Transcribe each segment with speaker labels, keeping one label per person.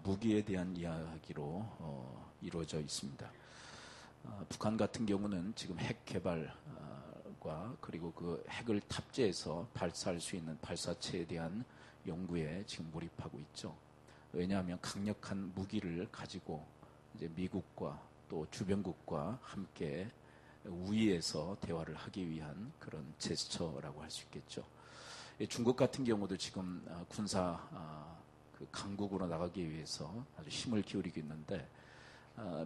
Speaker 1: 무기에 대한 이야기로 이루어져 있습니다. 북한 같은 경우는 지금 핵 개발과 그리고 그 핵을 탑재해서 발사할 수 있는 발사체에 대한 연구에 지금 몰입하고 있죠. 왜냐하면 강력한 무기를 가지고 이제 미국과 또 주변국과 함께 우위에서 대화를 하기 위한 그런 제스처라고 할 수 있겠죠. 중국 같은 경우도 지금 군사 그 강국으로 나가기 위해서 아주 힘을 기울이고 있는데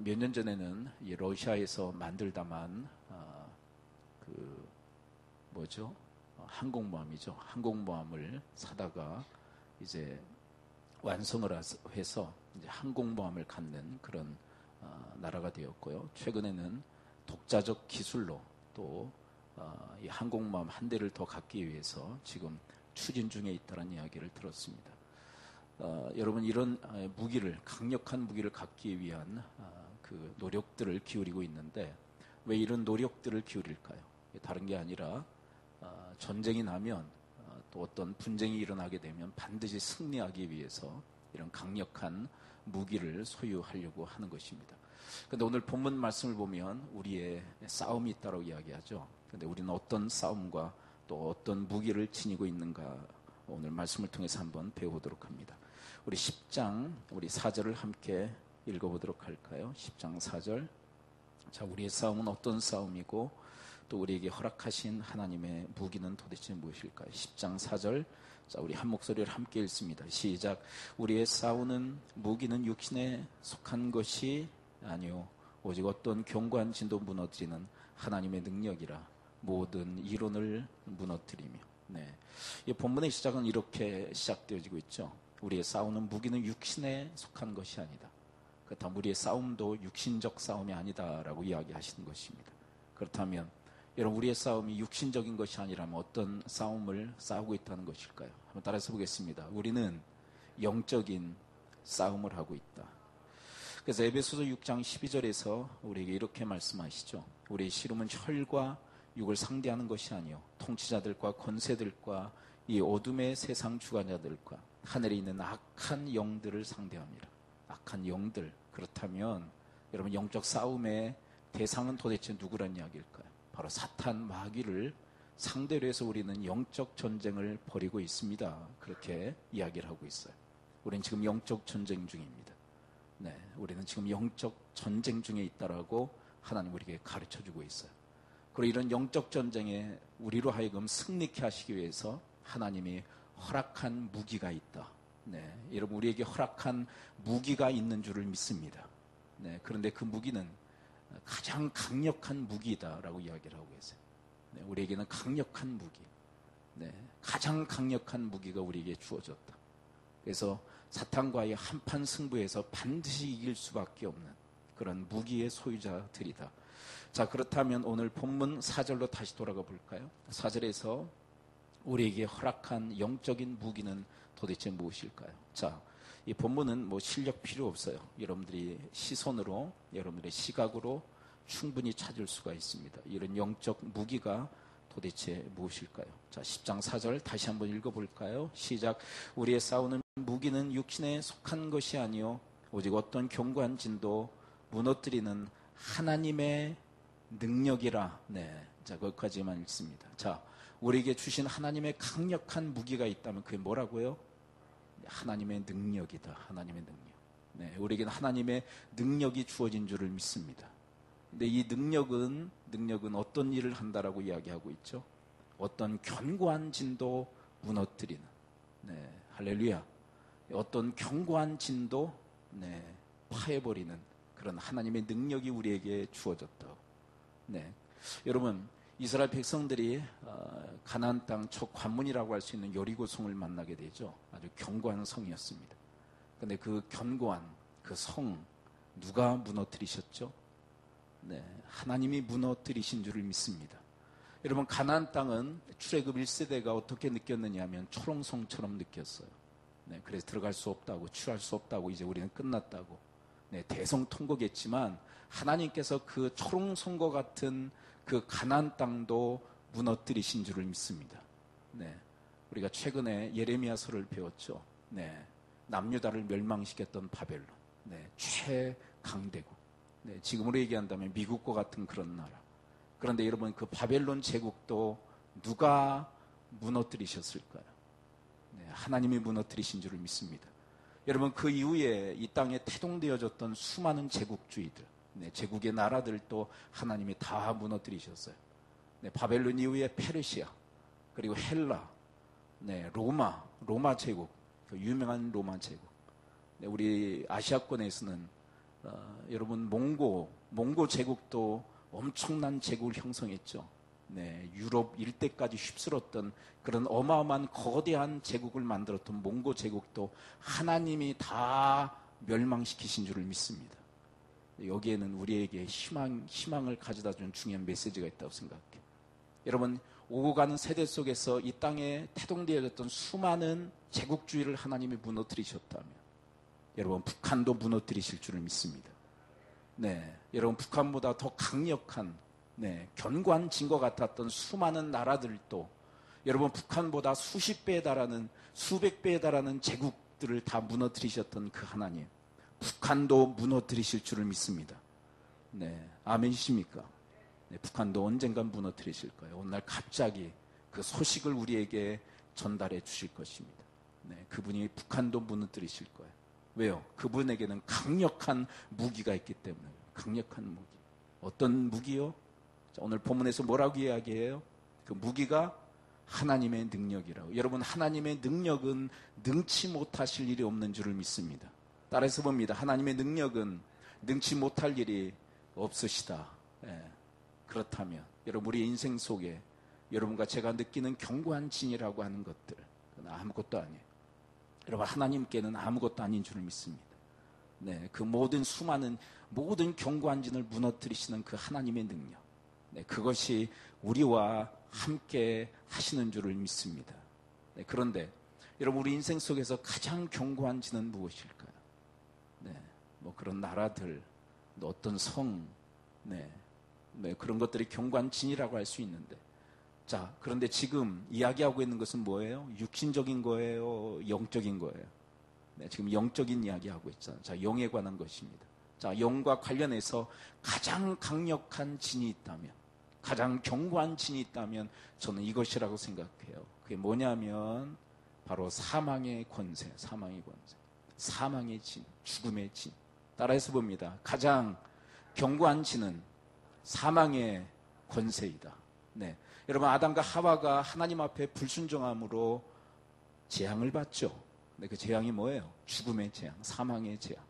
Speaker 1: 몇 년 전에는 이 러시아에서 만들다만 그 뭐죠? 항공모함이죠. 항공모함을 사다가 이제 완성을 해서 이제 항공모함을 갖는 그런 나라가 되었고요. 최근에는 독자적 기술로 또 이 항공모함 한 대를 더 갖기 위해서 지금 추진 중에 있다는 이야기를 들었습니다. 여러분 이런 무기를 강력한 무기를 갖기 위한 그 노력들을 기울이고 있는데 왜 이런 노력들을 기울일까요? 다른 게 아니라 전쟁이 나면 또 어떤 분쟁이 일어나게 되면 반드시 승리하기 위해서 이런 강력한 무기를 소유하려고 하는 것입니다. 그런데 오늘 본문 말씀을 보면 우리의 싸움이 있다고 이야기하죠. 그런데 우리는 어떤 싸움과 또 어떤 무기를 지니고 있는가 오늘 말씀을 통해서 한번 배워보도록 합니다. 우리 10장 우리 4절을 함께 읽어보도록 할까요? 10장 4절. 자, 우리의 싸움은 어떤 싸움이고 또 우리에게 허락하신 하나님의 무기는 도대체 무엇일까요? 10장 4절. 자, 우리 한 목소리를 함께 읽습니다. 시작. 우리의 싸우는 무기는 육신에 속한 것이 아니요 오직 어떤 견고한 진도 무너뜨리는 하나님의 능력이라 모든 이론을 무너뜨리며. 네, 이 본문의 시작은 이렇게 시작되어지고 있죠. 우리의 싸우는 무기는 육신에 속한 것이 아니다. 그렇다면 우리의 싸움도 육신적 싸움이 아니다라고 이야기하시는 것입니다. 그렇다면 여러분 우리의 싸움이 육신적인 것이 아니라면 어떤 싸움을 싸우고 있다는 것일까요? 한번 따라서 보겠습니다. 우리는 영적인 싸움을 하고 있다. 그래서 에베소서 6장 12절에서 우리에게 이렇게 말씀하시죠. 우리의 씨름은 혈과 육을 상대하는 것이 아니요 통치자들과 권세들과 이 어둠의 세상 주관자들과 하늘에 있는 악한 영들을 상대합니다. 악한 영들. 그렇다면 여러분 영적 싸움의 대상은 도대체 누구란 이야기일까요? 바로 사탄 마귀를 상대로 해서 우리는 영적 전쟁을 벌이고 있습니다. 그렇게 이야기를 하고 있어요. 우리는 지금 영적 전쟁 중입니다. 네, 우리는 지금 영적 전쟁 중에 있다라고 하나님 우리에게 가르쳐주고 있어요. 그리고 이런 영적 전쟁에 우리로 하여금 승리케 하시기 위해서 하나님이 허락한 무기가 있다. 네, 여러분 우리에게 허락한 무기가 있는 줄을 믿습니다. 네, 그런데 그 무기는 가장 강력한 무기다라고 이야기를 하고 계세요. 네, 우리에게는 강력한 무기, 네, 가장 강력한 무기가 우리에게 주어졌다. 그래서 사탄과의 한판 승부에서 반드시 이길 수밖에 없는 그런 무기의 소유자들이다. 자, 그렇다면 오늘 본문 4절로 다시 돌아가 볼까요? 4절에서 우리에게 허락한 영적인 무기는 도대체 무엇일까요? 자, 이 본문은 뭐 실력 필요 없어요. 여러분들이 시선으로, 여러분들의 시각으로 충분히 찾을 수가 있습니다. 이런 영적 무기가 도대체 무엇일까요? 자, 10장 4절 다시 한번 읽어볼까요? 시작. 우리의 싸우는 무기는 육신에 속한 것이 아니요 오직 어떤 견고한 진도 무너뜨리는 하나님의 능력이라. 네, 자, 거기까지만 읽습니다. 자, 우리에게 주신 하나님의 강력한 무기가 있다면 그게 뭐라고요? 하나님의 능력이다. 하나님의 능력. 네, 우리에게는 하나님의 능력이 주어진 줄을 믿습니다. 근데 이 능력은 어떤 일을 한다라고 이야기하고 있죠? 어떤 견고한 진도 무너뜨리는. 네, 할렐루야. 어떤 견고한 진도, 네, 파해버리는 그런 하나님의 능력이 우리에게 주어졌다고. 네, 여러분 이스라엘 백성들이 가나안 땅 첫 관문이라고 할 수 있는 여리고성을 만나게 되죠. 아주 견고한 성이었습니다. 그런데 그 견고한 그 성 누가 무너뜨리셨죠? 네, 하나님이 무너뜨리신 줄을 믿습니다. 여러분 가나안 땅은 출애굽 1세대가 어떻게 느꼈느냐 하면 초롱성처럼 느꼈어요. 네, 그래서 들어갈 수 없다고, 취할 수 없다고, 이제 우리는 끝났다고. 네, 대성통곡했지만 하나님께서 그 초롱성과 같은 그 가나안 땅도 무너뜨리신 줄을 믿습니다. 네, 우리가 최근에 예레미야서를 배웠죠. 네, 남유다를 멸망시켰던 바벨론, 최강대국, 지금으로 얘기한다면 미국과 같은 그런 나라. 그런데 여러분, 그 바벨론 제국도 누가 무너뜨리셨을까요? 하나님이 무너뜨리신 줄을 믿습니다. 여러분, 그 이후에 이 땅에 태동되어졌던 수많은 제국주의들, 제국의 나라들도 하나님이 다 무너뜨리셨어요. 바벨론 이후에 페르시아, 그리고 헬라, 로마 제국, 그 유명한 로마 제국. 우리 아시아권에서는 여러분 몽고 제국도 엄청난 제국을 형성했죠. 유럽 일대까지 휩쓸었던 그런 어마어마한 거대한 제국을 만들었던 몽고 제국도 하나님이 다 멸망시키신 줄을 믿습니다. 여기에는 우리에게 희망을 가져다 준 중요한 메시지가 있다고 생각해요. 여러분, 오고 가는 세대 속에서 이 땅에 태동되어졌던 수많은 제국주의를 하나님이 무너뜨리셨다면 여러분, 북한도 무너뜨리실 줄을 믿습니다. 여러분, 북한보다 더 강력한 견고한 진과 같았던 수많은 나라들도 여러분, 북한보다 수십 배에 달하는, 수백 배에 달하는 제국들을 다 무너뜨리셨던 그 하나님, 북한도 무너뜨리실 줄을 믿습니다. 아멘이십니까? 북한도 언젠간 무너뜨리실 거예요. 오늘 갑자기 그 소식을 우리에게 전달해 주실 것입니다. 그분이 북한도 무너뜨리실 거예요. 왜요? 그분에게는 강력한 무기가 있기 때문에. 강력한 무기. 어떤 무기요? 오늘 본문에서 뭐라고 이야기해요? 그 무기가 하나님의 능력이라고. 여러분, 하나님의 능력은 능치 못하실 일이 없는 줄을 믿습니다. 따라서 봅니다. 하나님의 능력은 능치 못할 일이 없으시다. 그렇다면 여러분, 우리 인생 속에 여러분과 제가 느끼는 견고한 진이라고 하는 것들, 그건 아무것도 아니에요. 여러분, 하나님께는 아무것도 아닌 줄을 믿습니다. 그 모든 수많은 모든 견고한 진을 무너뜨리시는 그 하나님의 능력, 그것이 우리와 함께 하시는 줄을 믿습니다. 그런데 여러분, 우리 인생 속에서 가장 견고한 진은 무엇일까요? 뭐 그런 나라들, 어떤 성, 그런 것들이 견고한 진이라고 할 수 있는데, 자, 그런데 지금 이야기하고 있는 것은 뭐예요? 육신적인 거예요? 영적인 거예요? 지금 영적인 이야기하고 있잖아요. 자, 영에 관한 것입니다. 자, 영과 관련해서 가장 강력한 진이 있다면, 가장 견고한 진이 있다면 저는 이것이라고 생각해요. 그게 뭐냐면 바로 사망의 권세, 사망의 진, 죽음의 진. 따라해서 봅니다. 가장 견고한 진은 사망의 권세이다. 여러분, 아담과 하와가 하나님 앞에 불순종함으로 재앙을 받죠. 그 재앙이 뭐예요? 죽음의 재앙, 사망의 재앙.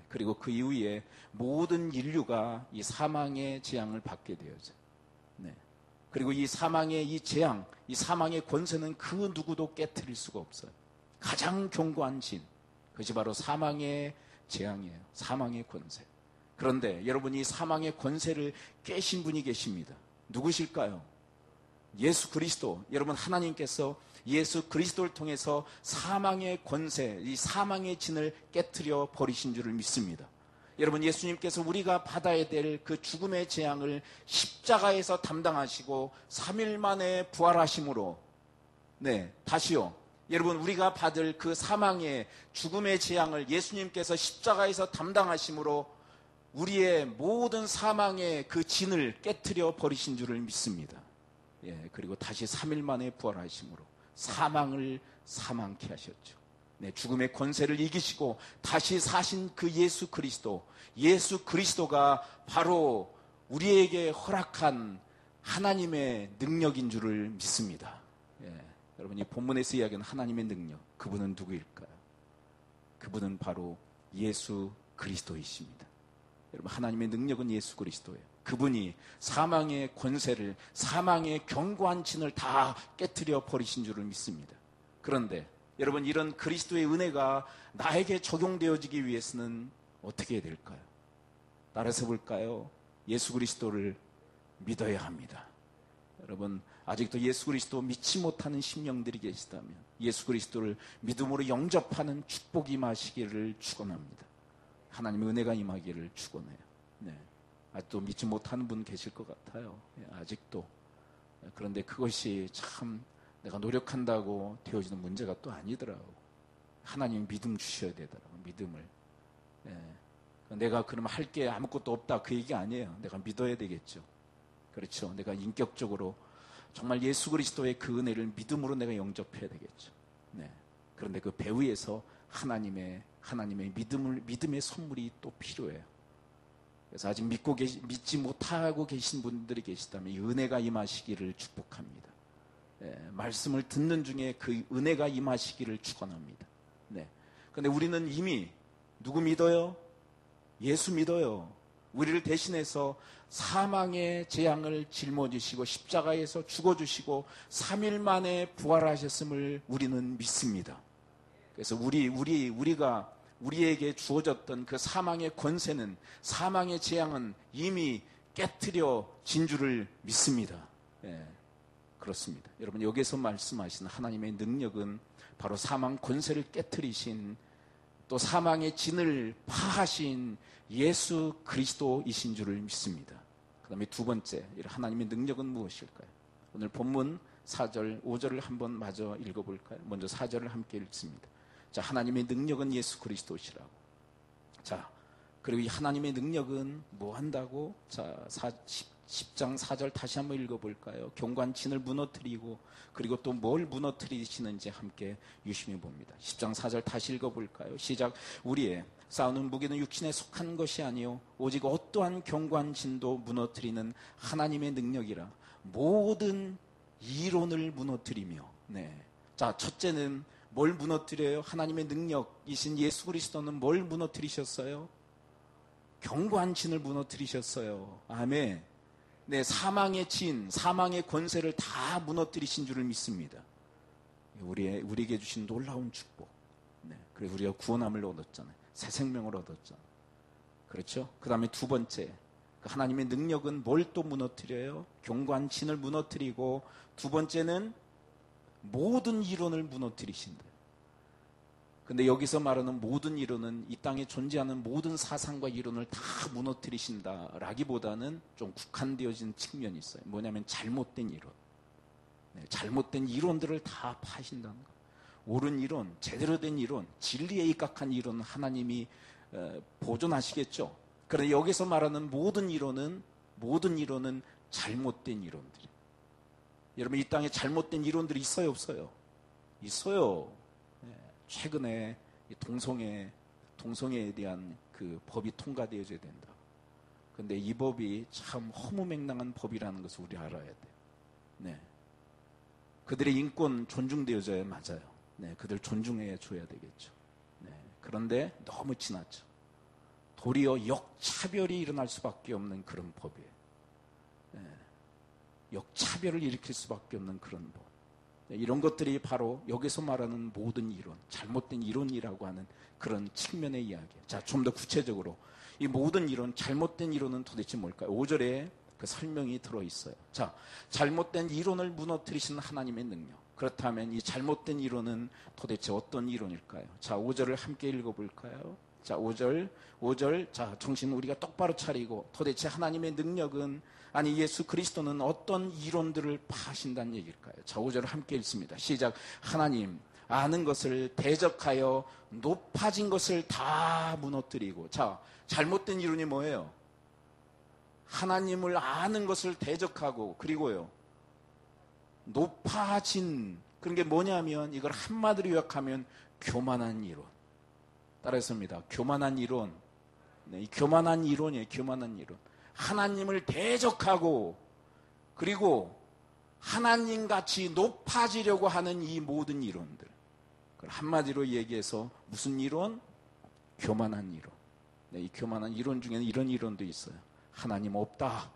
Speaker 1: 그리고 그 이후에 모든 인류가 이 사망의 재앙을 받게 되어져. 그리고 이 사망의 이 재앙, 이 사망의 권세는 그 누구도 깨트릴 수가 없어요. 가장 견고한 진, 그것이 바로 사망의 재앙이에요. 사망의 권세. 그런데 여러분, 이 사망의 권세를 깨신 분이 계십니다. 누구실까요? 예수 그리스도. 여러분, 하나님께서 예수 그리스도를 통해서 사망의 권세, 이 사망의 진을 깨트려 버리신 줄을 믿습니다. 여러분, 예수님께서 우리가 받아야 될 그 죽음의 재앙을 십자가에서 담당하시고 3일 만에 부활하심으로, 다시요. 여러분, 우리가 받을 그 사망의 죽음의 재앙을 예수님께서 십자가에서 담당하심으로 우리의 모든 사망의 그 진을 깨트려 버리신 줄을 믿습니다. 그리고 다시 3일 만에 부활하심으로 사망을 사망케 하셨죠. 죽음의 권세를 이기시고 다시 사신 그 예수 그리스도가 바로 우리에게 허락한 하나님의 능력인 줄을 믿습니다. 여러분, 이 본문에서 이야기하는 하나님의 능력, 그분은 누구일까요? 그분은 바로 예수 그리스도이십니다. 여러분, 하나님의 능력은 예수 그리스도예요. 그분이 사망의 권세를, 사망의 견고한 진을 다 깨트려 버리신 줄을 믿습니다. 그런데 여러분, 이런 그리스도의 은혜가 나에게 적용되어지기 위해서는 어떻게 해야 될까요? 따라서 볼까요? 예수 그리스도를 믿어야 합니다. 여러분, 아직도 예수 그리스도 믿지 못하는 심령들이 계시다면 예수 그리스도를 믿음으로 영접하는 축복이 임하시기를 축원합니다. 하나님의 은혜가 임하기를 축원해요. 아직도 믿지 못하는 분 계실 것 같아요. 아직도. 그런데 그것이 참 내가 노력한다고 되어지는 문제가 또 아니더라고. 하나님 믿음 주셔야 되더라고요. 믿음을. 내가 그러면 할 게 아무것도 없다 그 얘기 아니에요. 내가 믿어야 되겠죠. 그렇죠. 내가 인격적으로 정말 예수 그리스도의 그 은혜를 믿음으로 내가 영접해야 되겠죠. 그런데 그 배후에서 하나님의 믿음의 선물이 또 필요해요. 그래서 아직 믿지 못하고 계신 분들이 계시다면 이 은혜가 임하시기를 축복합니다. 말씀을 듣는 중에 그 은혜가 임하시기를 축원합니다. 그런데 우리는 이미 누구 믿어요? 예수 믿어요. 우리를 대신해서 사망의 재앙을 짊어지시고 십자가에서 죽어주시고 3일 만에 부활하셨음을 우리는 믿습니다. 그래서 우리가 우리에게 주어졌던 그 사망의 권세는, 사망의 재앙은 이미 깨트려진 줄을 믿습니다. 그렇습니다. 여러분, 여기서 말씀하시는 하나님의 능력은 바로 사망 권세를 깨트리신, 또 사망의 진을 파하신 예수 그리스도이신 줄을 믿습니다. 그 다음에 두 번째, 하나님의 능력은 무엇일까요? 오늘 본문 4절, 5절을 한번 마저 읽어볼까요? 먼저 4절을 함께 읽습니다. 자, 하나님의 능력은 예수 그리스도시라고. 자, 그리고 이 하나님의 능력은 뭐 한다고? 자, 10장 4절 다시 한번 읽어볼까요? 경관진을 무너뜨리고, 그리고 또 뭘 무너뜨리시는지 함께 유심히 봅니다. 10장 4절 다시 읽어볼까요? 시작. 우리의 싸우는 무기는 육신에 속한 것이 아니요 오직 어떠한 경관진도 무너뜨리는 하나님의 능력이라. 모든 이론을 무너뜨리며. 자, 첫째는 뭘 무너뜨려요? 하나님의 능력이신 예수 그리스도는 뭘 무너뜨리셨어요? 경관진을 무너뜨리셨어요. 아멘. 사망의 진, 사망의 권세를 다 무너뜨리신 줄을 믿습니다. 우리에게 주신 놀라운 축복. 그래서 우리가 구원함을 얻었잖아요. 새 생명을 얻었잖아요. 그렇죠? 그 다음에 두 번째, 하나님의 능력은 뭘 또 무너뜨려요? 경관진을 무너뜨리고, 두 번째는 모든 이론을 무너뜨리신다. 근데 여기서 말하는 모든 이론은 이 땅에 존재하는 모든 사상과 이론을 다 무너뜨리신다라기보다는 좀 국한되어진 측면이 있어요. 뭐냐면 잘못된 이론. 잘못된 이론들을 다 파신다는 거. 옳은 이론, 제대로 된 이론, 진리에 입각한 이론은 하나님이 보존하시겠죠. 그런데 여기서 말하는 모든 이론은 잘못된 이론들이에요. 여러분, 이 땅에 잘못된 이론들이 있어요, 없어요? 있어요. 최근에 동성애에 대한 그 법이 통과되어져야 된다. 그런데 이 법이 참 허무맹랑한 법이라는 것을 우리 알아야 돼요. 그들의 인권 존중되어져야 맞아요. 그들 존중해 줘야 되겠죠. 그런데 너무 지나쳐. 도리어 역차별이 일어날 수밖에 없는 그런 법이에요. 역차별을 일으킬 수밖에 없는 그런 법. 이런 것들이 바로 여기서 말하는 모든 이론, 잘못된 이론이라고 하는 그런 측면의 이야기예요. 자, 좀 더 구체적으로 이 모든 이론, 잘못된 이론은 도대체 뭘까요? 5절에 그 설명이 들어있어요. 자, 잘못된 이론을 무너뜨리시는 하나님의 능력. 그렇다면 이 잘못된 이론은 도대체 어떤 이론일까요? 자, 5절을 함께 읽어볼까요? 자, 5절. 자, 정신 우리가 똑바로 차리고, 도대체 하나님의 능력은, 아니 예수 그리스도는 어떤 이론들을 파신다는 얘기일까요? 자, 5절을 함께 읽습니다. 시작. 하나님 아는 것을 대적하여 높아진 것을 다 무너뜨리고. 자, 잘못된 이론이 뭐예요? 하나님을 아는 것을 대적하고, 그리고요 높아진, 그런 게 뭐냐면 이걸 한마디로 요약하면 교만한 이론. 따라했습니다. 교만한 이론. 이 교만한 이론이에요. 교만한 이론. 하나님을 대적하고, 그리고 하나님같이 높아지려고 하는 이 모든 이론들. 한마디로 얘기해서 무슨 이론? 교만한 이론. 이 교만한 이론 중에는 이런 이론도 있어요. 하나님 없다.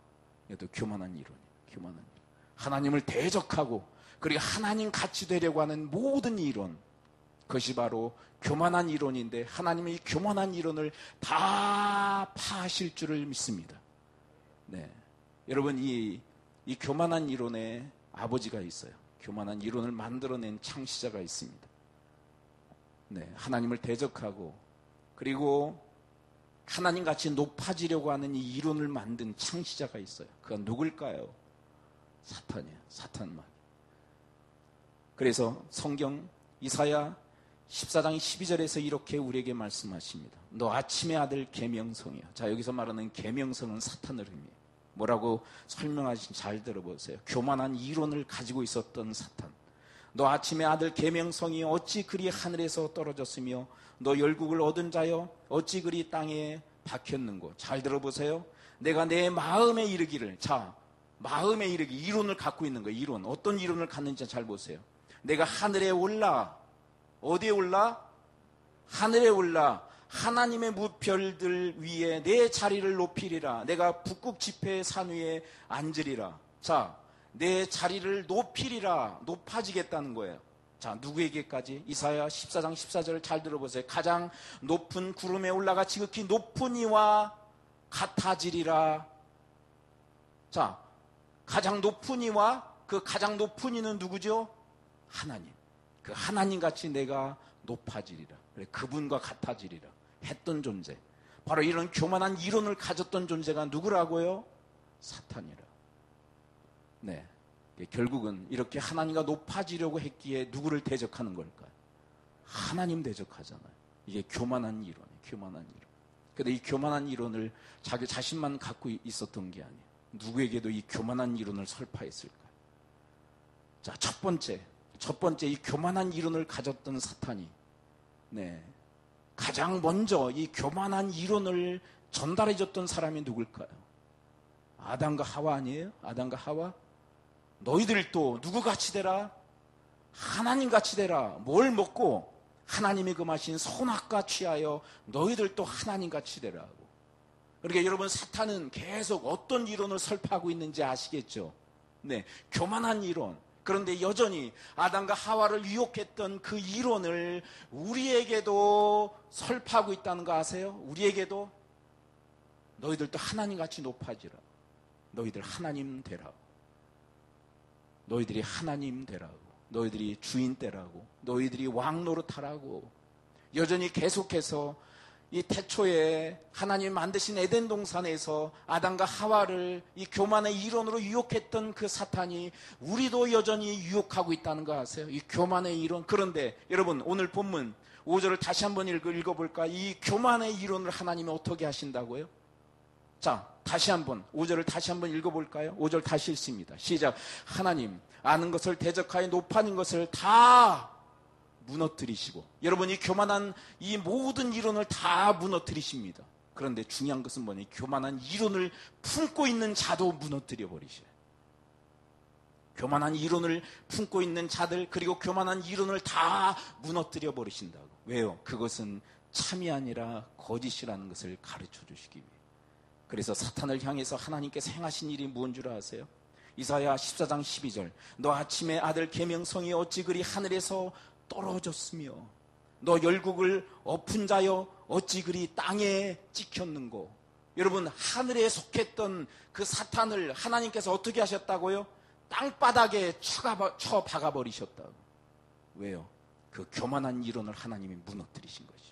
Speaker 1: 이것도 교만한 이론이에요. 교만한 이론. 하나님을 대적하고, 그리고 하나님 같이 되려고 하는 모든 이론. 그것이 바로 교만한 이론인데, 하나님이 이 교만한 이론을 다 파하실 줄을 믿습니다. 여러분, 이 교만한 이론의 아버지가 있어요. 교만한 이론을 만들어낸 창시자가 있습니다. 하나님을 대적하고, 그리고 하나님같이 높아지려고 하는 이 이론을 만든 창시자가 있어요. 그건 누굴까요? 사탄이에요. 사탄만. 그래서 성경 이사야 14장 12절에서 이렇게 우리에게 말씀하십니다. 너 아침의 아들 계명성이야. 자, 여기서 말하는 계명성은 사탄을 의미해요. 뭐라고 설명하신지 잘 들어보세요. 교만한 이론을 가지고 있었던 사탄. 너 아침의 아들 계명성이 어찌 그리 하늘에서 떨어졌으며 너 열국을 얻은 자여 어찌 그리 땅에 박혔는고. 잘 들어보세요. 내가 내 마음에 이르기를. 자, 마음에 이르기, 이론을 갖고 있는 거예요. 이론. 어떤 이론을 갖는지 잘 보세요. 내가 하늘에 올라. 어디에 올라? 하늘에 올라 하나님의 무별들 위에 내 자리를 높이리라. 내가 북극 지폐의 산 위에 앉으리라. 자, 내 자리를 높이리라. 높아지겠다는 거예요. 자, 누구에게까지? 이사야 14장 14절을 잘 들어보세요. 가장 높은 구름에 올라가 지극히 높은 이와 같아지리라. 자, 가장 높은 이와 그 가장 높은 이는 누구죠? 하나님. 그 하나님 같이 내가 높아지리라. 그래, 그분과 같아지리라 했던 존재. 바로 이런 교만한 이론을 가졌던 존재가 누구라고요? 사탄이라. 네. 결국은 이렇게 하나님과 높아지려고 했기에 누구를 대적하는 걸까요? 하나님 대적하잖아요. 이게 교만한 이론이에요. 교만한 이론. 근데 이 교만한 이론을 자기 자신만 갖고 있었던 게 아니에요. 누구에게도 이 교만한 이론을 설파했을까요? 자, 첫 번째 이 교만한 이론을 가졌던 사탄이 가장 먼저 이 교만한 이론을 전달해줬던 사람이 누굴까요? 아담과 하와 아니에요? 아담과 하와? 너희들도 누구같이 되라? 하나님같이 되라. 뭘 먹고? 하나님이 금하신 선악과 취하여 너희들도 하나님같이 되라고. 그러니까 여러분, 사탄은 계속 어떤 이론을 설파하고 있는지 아시겠죠? 네, 교만한 이론. 그런데 여전히 아담과 하와를 유혹했던 그 이론을 우리에게도 설파하고 있다는 거 아세요? 우리에게도 너희들도 하나님같이 높아지라. 너희들 하나님 되라고. 너희들이 하나님 되라고. 너희들이 주인 되라고. 너희들이 왕 노릇하라고. 여전히 계속해서 이 태초에 하나님 만드신 에덴 동산에서 아담과 하와를 이 교만의 이론으로 유혹했던 그 사탄이 우리도 여전히 유혹하고 있다는 거 아세요? 이 교만의 이론. 그런데 여러분, 오늘 본문 5절을 다시 한번 읽어볼까? 이 교만의 이론을 하나님이 어떻게 하신다고요? 자, 다시 한번 5절을 다시 한번 읽어볼까요? 5절 다시 읽습니다. 시작. 하나님, 아는 것을 대적하여 높아진 것을 다 무너뜨리시고. 여러분, 이 교만한 이 모든 이론을 다 무너뜨리십니다. 그런데 중요한 것은 뭐냐? 교만한 이론을 품고 있는 자도 무너뜨려 버리셔요. 교만한 이론을 품고 있는 자들, 그리고 교만한 이론을 다 무너뜨려 버리신다고. 왜요? 그것은 참이 아니라 거짓이라는 것을 가르쳐 주시기 위해. 그래서 사탄을 향해서 하나님께서 행하신 일이 무엇인 줄 아세요? 이사야 14장 12절. 너 아침의 아들 계명성이 어찌 그리 하늘에서 떨어졌으며 너 열국을 엎은 자여 어찌 그리 땅에 찍혔는고. 여러분, 하늘에 속했던 그 사탄을 하나님께서 어떻게 하셨다고요? 땅바닥에 쳐 박아버리셨다고. 왜요? 그 교만한 이론을 하나님이 무너뜨리신 것입니다.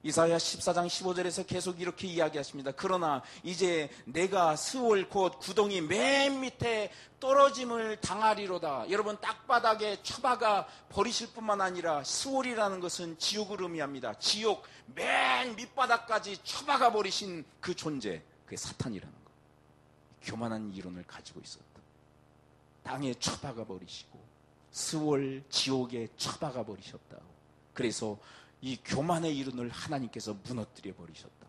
Speaker 1: 이사야 14장 15절에서 계속 이렇게 이야기하십니다. 그러나 이제 내가 스올 곧 구덩이 맨 밑에 떨어짐을 당하리로다. 여러분, 땅바닥에 처박아 버리실 뿐만 아니라 스올이라는 것은 지옥을 의미합니다. 지옥 맨 밑바닥까지 처박아 버리신 그 존재, 그게 사탄이라는 거. 교만한 이론을 가지고 있었다. 땅에 처박아 버리시고 스올 지옥에 처박아 버리셨다고. 그래서 이 교만의 이론을 하나님께서 무너뜨려 버리셨다.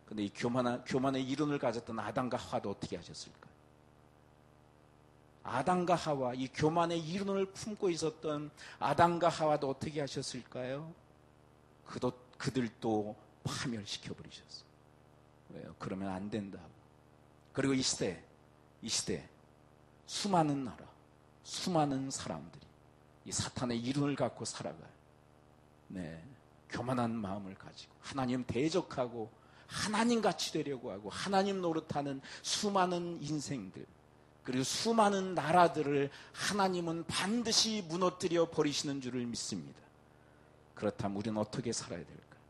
Speaker 1: 그런데 이 교만의 이론을 가졌던 아담과 하와도 어떻게 하셨을까요? 아담과 하와, 이 교만의 이론을 품고 있었던 아담과 하와도 어떻게 하셨을까요? 그들도 파멸시켜 버리셨어요. 왜요? 그러면 안 된다고. 그리고 이 시대 수많은 나라, 수많은 사람들이 이 사탄의 이론을 갖고 살아가요. 네, 교만한 마음을 가지고 하나님 대적하고 하나님같이 되려고 하고 하나님 노릇하는 수많은 인생들, 그리고 수많은 나라들을 하나님은 반드시 무너뜨려 버리시는 줄을 믿습니다. 그렇다면 우리는 어떻게 살아야 될까요?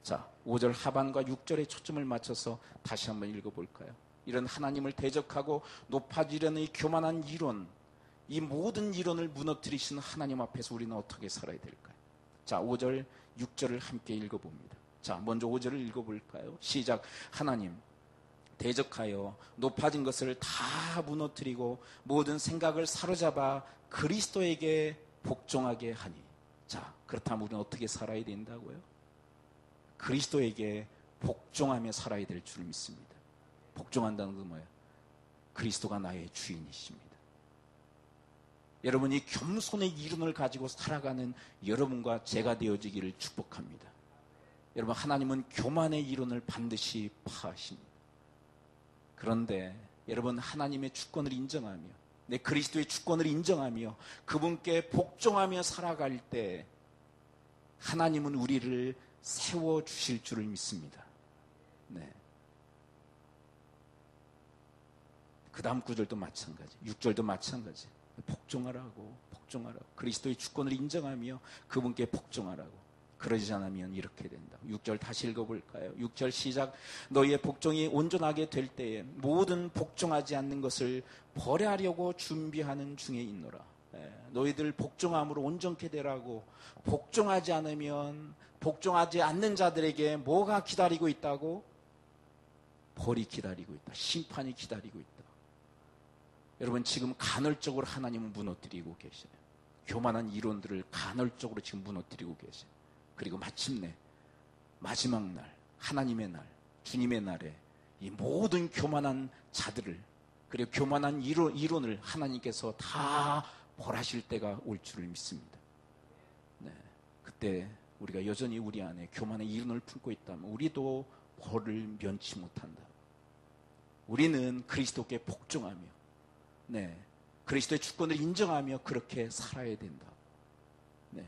Speaker 1: 자, 5절 하반과 6절에 초점을 맞춰서 다시 한번 읽어볼까요? 이런 하나님을 대적하고 높아지려는 이 교만한 이론, 이 모든 이론을 무너뜨리신 하나님 앞에서 우리는 어떻게 살아야 될까요? 자, 5절, 6절을 함께 읽어봅니다. 자, 먼저 5절을 읽어볼까요? 시작. 하나님, 대적하여 높아진 것을 다 무너뜨리고 모든 생각을 사로잡아 그리스도에게 복종하게 하니. 자, 그렇다면 우리는 어떻게 살아야 된다고요? 그리스도에게 복종하며 살아야 될 줄 믿습니다. 복종한다는 건 뭐예요? 그리스도가 나의 주인이십니다. 여러분, 이 겸손의 이론을 가지고 살아가는 여러분과 제가 되어지기를 축복합니다. 여러분, 하나님은 교만의 이론을 반드시 파하십니다. 그런데 여러분, 하나님의 주권을 인정하며 내 그리스도의 주권을 인정하며 그분께 복종하며 살아갈 때 하나님은 우리를 세워주실 줄을 믿습니다. 네. 그 다음 구절도 마찬가지, 6절도 마찬가지. 복종하라고. 그리스도의 주권을 인정하며 그분께 복종하라고. 그러지 않으면 이렇게 된다. 6절 다시 읽어볼까요? 6절 시작. 너희의 복종이 온전하게 될 때에 모든 복종하지 않는 것을 버려하려고 준비하는 중에 있노라. 너희들 복종함으로 온전케 되라고. 복종하지 않으면 복종하지 않는 자들에게 뭐가 기다리고 있다고? 벌이 기다리고 있다. 심판이 기다리고 있다. 여러분, 지금 간헐적으로 하나님은 무너뜨리고 계셔요. 교만한 이론들을 간헐적으로 지금 무너뜨리고 계셔요. 그리고 마침내 마지막 날, 하나님의 날, 주님의 날에 이 모든 교만한 자들을, 그리고 교만한 이론을 하나님께서 다 벌하실 때가 올 줄을 믿습니다. 네, 그때 우리가 여전히 우리 안에 교만의 이론을 품고 있다면 우리도 벌을 면치 못한다. 우리는 그리스도께 복종하며, 네, 그리스도의 주권을 인정하며 그렇게 살아야 된다. 네,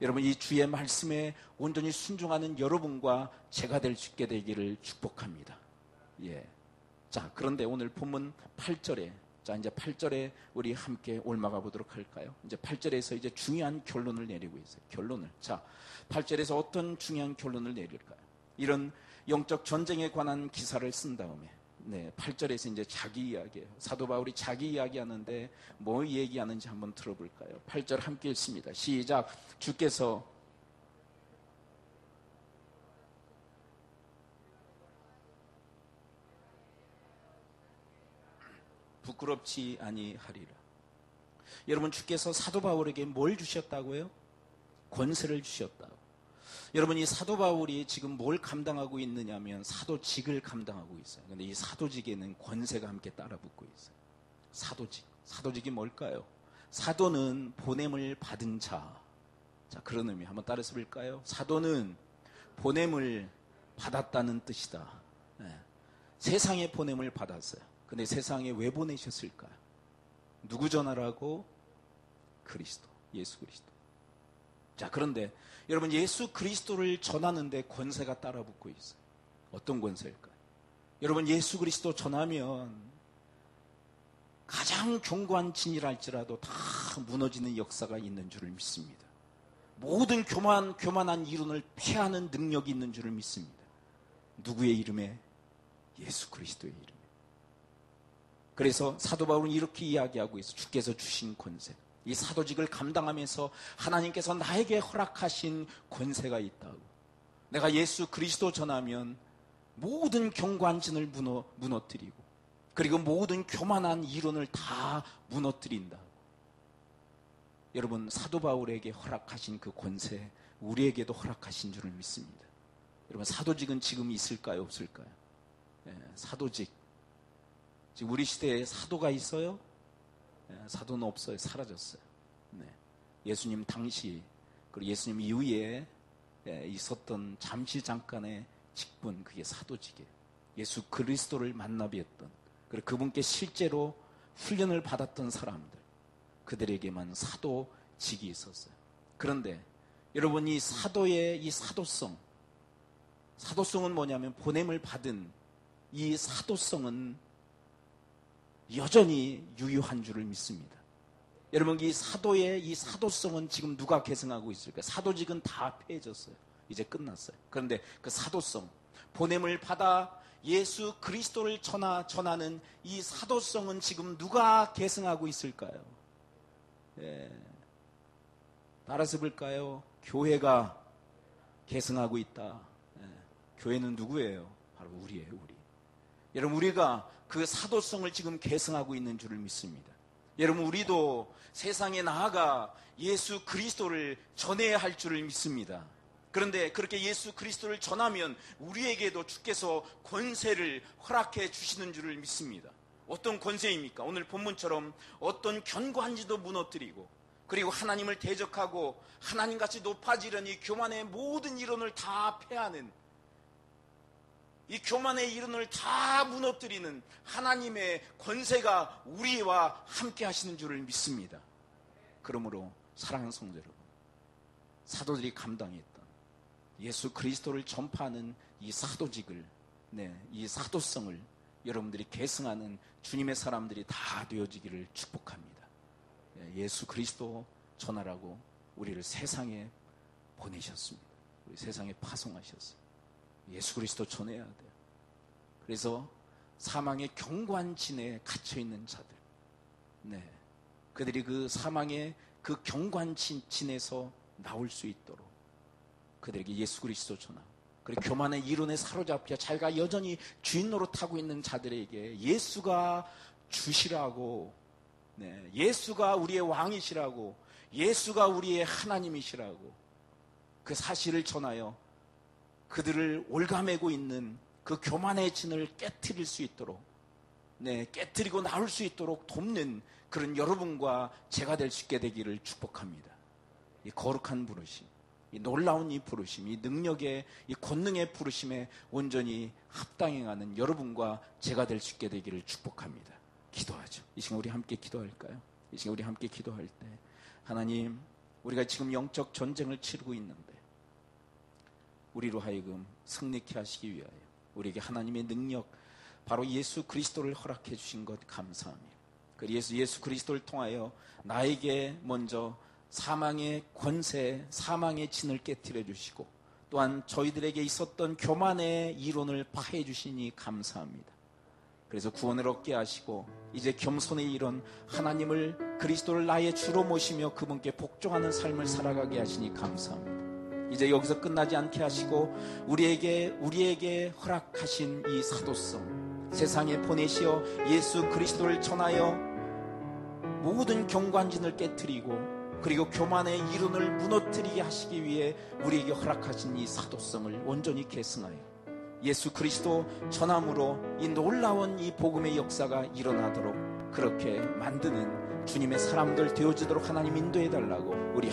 Speaker 1: 여러분, 이 주의 말씀에 온전히 순종하는 여러분과 제가 될 수 있게 되기를 축복합니다. 예. 자, 그런데 오늘 본문 8절에, 자, 이제 8절에 우리 함께 올라가 보도록 할까요? 이제 8절에서 이제 중요한 결론을 내리고 있어요. 결론을. 자, 8절에서 어떤 중요한 결론을 내릴까요? 이런 영적 전쟁에 관한 기사를 쓴 다음에, 네, 8절에서 이제 자기 이야기예요. 사도 바울이 자기 이야기하는데 뭐 얘기하는지 한번 들어볼까요? 8절 함께 읽습니다. 시작. 주께서 부끄럽지 아니하리라. 여러분, 주께서 사도 바울에게 뭘 주셨다고요? 권세를 주셨다고. 여러분, 이 사도 바울이 지금 뭘 감당하고 있느냐면 사도직을 감당하고 있어요. 그런데 이 사도직에는 권세가 함께 따라붙고 있어요. 사도직. 사도직이 뭘까요? 사도는 보냄을 받은 자. 자, 그런 의미 한번 따라서 볼까요? 사도는 보냄을 받았다는 뜻이다. 네. 세상에 보냄을 받았어요. 근데 세상에 왜 보내셨을까요? 누구 전하라고? 그리스도, 예수 그리스도. 자, 그런데 여러분, 예수 그리스도를 전하는데 권세가 따라붙고 있어요. 어떤 권세일까요? 여러분, 예수 그리스도 전하면 가장 견고한 진이랄지라도 다 무너지는 역사가 있는 줄을 믿습니다. 모든 교만한 이론을 패하는 능력이 있는 줄을 믿습니다. 누구의 이름에? 예수 그리스도의 이름에. 그래서 사도 바울은 이렇게 이야기하고 있어요. 주께서 주신 권세. 이 사도직을 감당하면서 하나님께서 나에게 허락하신 권세가 있다고. 내가 예수 그리스도 전하면 모든 견고한 진을 무너뜨리고, 그리고 모든 교만한 이론을 다 무너뜨린다고. 여러분, 사도 바울에게 허락하신 그 권세, 우리에게도 허락하신 줄을 믿습니다. 여러분, 사도직은 지금 있을까요, 없을까요? 네, 사도직. 지금 우리 시대에 사도가 있어요? 사도는 없어요. 사라졌어요. 네. 예수님 당시, 그리고 예수님 이후에 있었던 잠시 잠깐의 직분, 그게 사도직이에요. 예수 그리스도를 만나 뵀던, 그리고 그분께 실제로 훈련을 받았던 사람들, 그들에게만 사도직이 있었어요. 그런데 여러분, 이 사도의 이 사도성은 뭐냐면 보냄을 받은 이 사도성은 여전히 유효한 줄을 믿습니다. 여러분, 이 사도의 이 사도성은 지금 누가 계승하고 있을까요? 사도직은 다 폐해졌어요. 이제 끝났어요. 그런데 그 사도성, 보냄을 받아 예수 그리스도를 전하는 이 사도성은 지금 누가 계승하고 있을까요? 따라서 볼까요? 교회가 계승하고 있다. 교회는 누구예요? 바로 우리예요, 우리. 여러분, 우리가 그 사도성을 지금 계승하고 있는 줄을 믿습니다. 여러분, 우리도 세상에 나아가 예수 그리스도를 전해야 할 줄을 믿습니다. 그런데 그렇게 예수 그리스도를 전하면 우리에게도 주께서 권세를 허락해 주시는 줄을 믿습니다. 어떤 권세입니까? 오늘 본문처럼 어떤 견고한지도 무너뜨리고, 그리고 하나님을 대적하고 하나님같이 높아지려니 교만의 모든 이론을 다 패하는, 이 교만의 이론을 다 무너뜨리는 하나님의 권세가 우리와 함께 하시는 줄을 믿습니다. 그러므로 사랑하는 성도 여러분, 사도들이 감당했던 예수 그리스도를 전파하는 이 사도직을, 이 사도성을 여러분들이 계승하는 주님의 사람들이 다 되어지기를 축복합니다. 예수 그리스도 전하라고 우리를 세상에 보내셨습니다. 우리 세상에 파송하셨어요. 예수 그리스도 전해야 돼요. 그래서 사망의 견고한 진에 갇혀있는 자들, 그들이 그 사망의 그 견고한 진에서 나올 수 있도록 그들에게 예수 그리스도 전하고, 그리고 교만의 이론에 사로잡혀 자기가 여전히 주인 노릇하고 있는 자들에게 예수가 주시라고, 예수가 우리의 왕이시라고, 예수가 우리의 하나님이시라고 그 사실을 전하여 그들을 올가매고 있는 그 교만의 진을 깨트릴 수 있도록, 깨트리고 나올 수 있도록 돕는 그런 여러분과 제가 될 수 있게 되기를 축복합니다. 이 거룩한 부르심, 이 놀라운 이 부르심, 이 능력의, 이 권능의 부르심에 온전히 합당행하는 여러분과 제가 될 수 있게 되기를 축복합니다. 기도하죠. 이 시간 우리 함께 기도할까요? 이 시간 우리 함께 기도할 때, 하나님, 우리가 지금 영적 전쟁을 치르고 있는데 우리로 하여금 승리케 하시기 위하여 우리에게 하나님의 능력, 바로 예수 그리스도를 허락해 주신 것 감사하며, 그 예수 그리스도를 통하여 나에게 먼저 사망의 권세, 사망의 진을 깨트려 주시고, 또한 저희들에게 있었던 교만의 이론을 파해 주시니 감사합니다. 그래서 구원을 얻게 하시고 이제 겸손의 이론, 하나님을, 그리스도를 나의 주로 모시며 그분께 복종하는 삶을 살아가게 하시니 감사합니다. 이제 여기서 끝나지 않게 하시고 우리에게 허락하신 이 사도성, 세상에 보내시어 예수 그리스도를 전하여 모든 경관진을 깨트리고, 그리고 교만의 이론을 무너뜨리게 하시기 위해 우리에게 허락하신 이 사도성을 온전히 계승하여 예수 그리스도 전함으로 이 놀라운 이 복음의 역사가 일어나도록 그렇게 만드는 주님의 사람들 되어지도록 하나님 인도해 달라고 우리